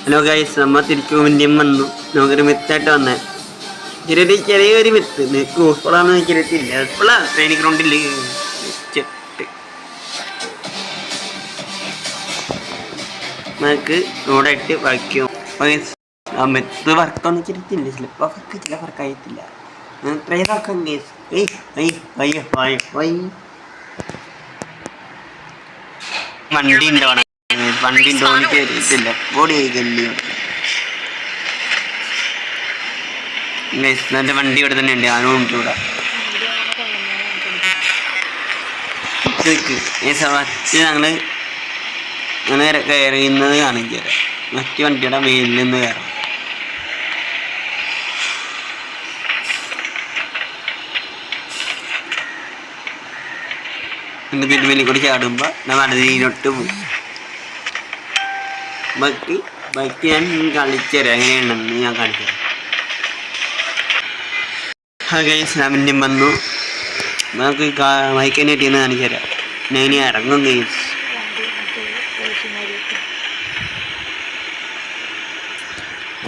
Hello guys, നമ്മൾ തിരിച്ചു മുന്നേം വന്നു. നമുക്കൊരു മിത്തായിട്ട് വന്നേ. ചെറിയൊരു മിത്ത് നിനക്ക് ഊസ്ഫോളാന്ന് എനിക്കറിയത്തില്ല. ഇപ്പോഴാണ് ട്രെയിനിങ് ഗ്രൗണ്ടിൽ നമുക്ക് റോഡായിട്ട് വയ്ക്കും. ആ മെത്ത് വർക്കൊന്നും ചിരിത്തില്ല, ചിലപ്പോൾ അവർക്ക് ചില വർക്കായിട്ടില്ല. ട്രൈ ആക്കാം ഗൈസ്. വണ്ടി ഉണ്ടോ? വണ്ടി ഉണ്ടോ എനിക്ക് അറിയത്തില്ല. ബോഡി ആയിക്കല്ലേ നല്ല വണ്ടി ഇവിടെ തന്നെ ഉണ്ട്. ആരും കൂടെ ഞങ്ങള് അങ്ങനെ കയറിയുന്നത് കാണിച്ചു തരാം. മറ്റു വണ്ടിയുടെ മേലിൽ നിന്ന് കയറാം. എൻ്റെ തിരുമേനി കൂടി ചാടുമ്പോൾ ഞാൻ വലതിയിലോട്ട് പോയി. ബൈക്ക് ഞാൻ കളിച്ചു തരാം എങ്ങനെയുണ്ടെന്ന് ഞാൻ കാണിച്ചു തരാം. ഗൈസ്, ഞാൻ പിന്നെയും വന്നു. നമുക്ക് ബൈക്കിനെ കിട്ടിയെന്ന് കാണിച്ചു തരാം. ഞാൻ ഇനി ഇറങ്ങും ഗൈസ്.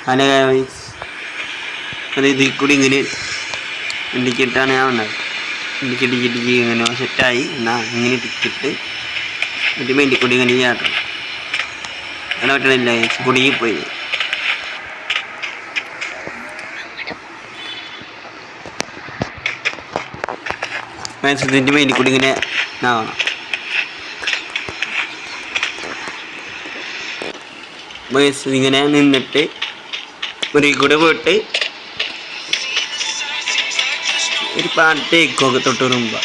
ഹലോ ഗൈസ്, അത് ഇതിൽ കൂടി ഇങ്ങനെ ഇടിച്ചിട്ടാണ് ഞാൻ വന്നത്. ഇടിച്ചിട്ട് ഇങ്ങനെ സെറ്റായി. എന്നാൽ ഇങ്ങനെ ഇടിച്ചിട്ട് ഒരു മെയിൻ്റെ കൂടി ഇങ്ങനെ ചാട്ടണം. അങ്ങനെ പറ്റണില്ല ഗൈസ്, കുടുങ്ങിപ്പോയി. ഇതിൻ്റെ മെയിൻ്റെ കൂടി ഇങ്ങനെ ആവണം. ഇങ്ങനെ നിന്നിട്ട് ഒരു കൂടെ പോയിട്ട് ഒരു പാട്ട് കേൾക്കുമൊക്കെ തൊട്ട് വരുമ്പോൾ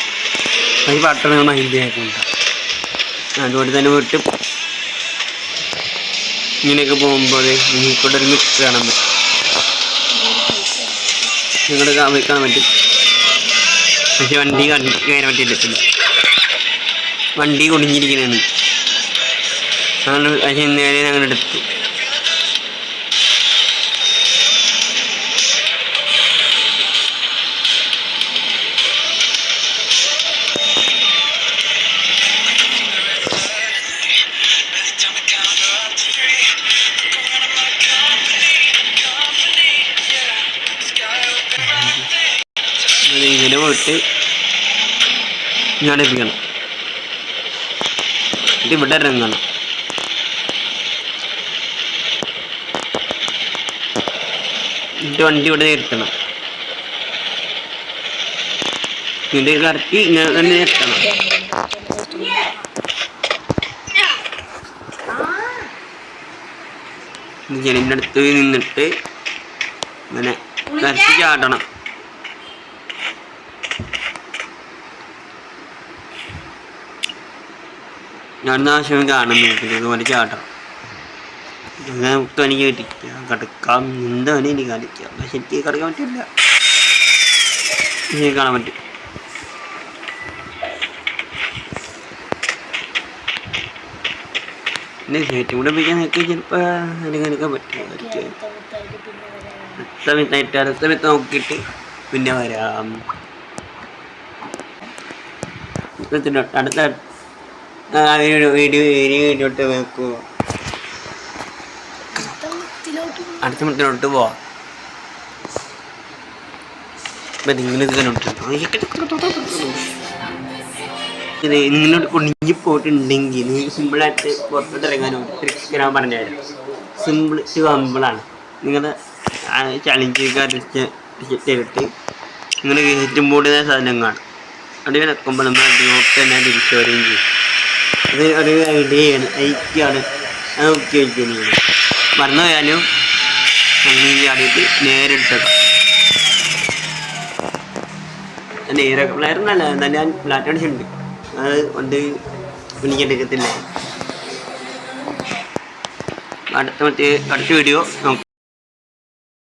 ഈ പാട്ടാണ് മൈൻഡ് കേൾക്കുന്നുണ്ട്. അതുകൊണ്ട് തന്നെ പോയിട്ട് ഇങ്ങനെയൊക്കെ പോകുമ്പോൾ നിങ്ങൾക്കൂടെ ഒരു മിക്സ് കാണാൻ പറ്റും. നിങ്ങളുടെ കാണാൻ പറ്റും. പക്ഷെ വണ്ടി കയറാൻ പറ്റിയിട്ടില്ല. വണ്ടി കുടുങ്ങിയിരിക്കുന്നതാണ്. പക്ഷെ നേരെ ഞങ്ങൾ എടുത്തു. ഇങ്ങനെ പോയിട്ട് ഞാൻ എത്തിക്കണം. ഇവിടെ ഇറങ്ങണം. എന്നിട്ട് വണ്ടി ഇവിടെ നിർത്തണം. ഇത് കറക്റ്റ് ഇങ്ങനെ തന്നെ നിർത്തണം. ജനലിൻ്റെ അടുത്ത് നിന്നിട്ട് ഇങ്ങനെ കറക്റ്റ് ചാടണം. ഞാൻ ആവശ്യം കാണുന്നു ഇതുപോലെ ചാട്ടം. നമുക്ക് എനിക്ക് കിട്ടിക്കാം, കിടക്കാം, എന്താണ് എനിക്ക് കളിക്കാം. പക്ഷെ എനിക്ക് കളിക്കാൻ പറ്റില്ല. എനിക്ക് കാണാൻ പറ്റും. പിന്നെ സേറ്റും കൂടെ ഉപയോഗിക്കാൻ നിൽക്കുക. ചിലപ്പോൾ എടുക്കാൻ പറ്റും. അടുത്ത മിത്ത് നോക്കിയിട്ട് പിന്നെ വരാം. അടുത്ത വീഡിയോട്ട് വെക്കുക. അടുത്ത മിനിറ്റിലോട്ട് പോവാം. ഇത് ഇങ്ങോട്ട് കുടുങ്ങി പോയിട്ടുണ്ടെങ്കിൽ സിമ്പിളായിട്ട് പുറത്തോട്ട് ഇറങ്ങാനോ ട്രിക്ക് പറഞ്ഞുതരാം. സിമ്പിളാണ്. നിങ്ങളുടെ ചലഞ്ച് ചെയ്തിട്ട് നിങ്ങളുടെ ഗേറ്റും ബോർഡിനെ സാധനം കാണും. അവിടെ വെക്കുമ്പോൾ നമ്മൾ അതിലോട്ട് തന്നെ തിരിച്ചു വരികയും ചെയ്യും. ഇത് ഒരു ഐഡിയയാണ്, ഐക്യാണ്. അത് നോക്കി വയ്ക്കുന്നത് മറന്നു പോയാലും അങ്ങനെ ചാടിയിട്ട് നേരെ എടുത്തേക്കാം. നേരെ പ്ലെയർ നല്ല നല്ല ഫ്ലാറ്റ് അടിച്ചിട്ടുണ്ട്. അത് കൊണ്ട് എനിക്കെടുക്കത്തില്ല. അടുത്ത വീഡിയോ നോക്കാം.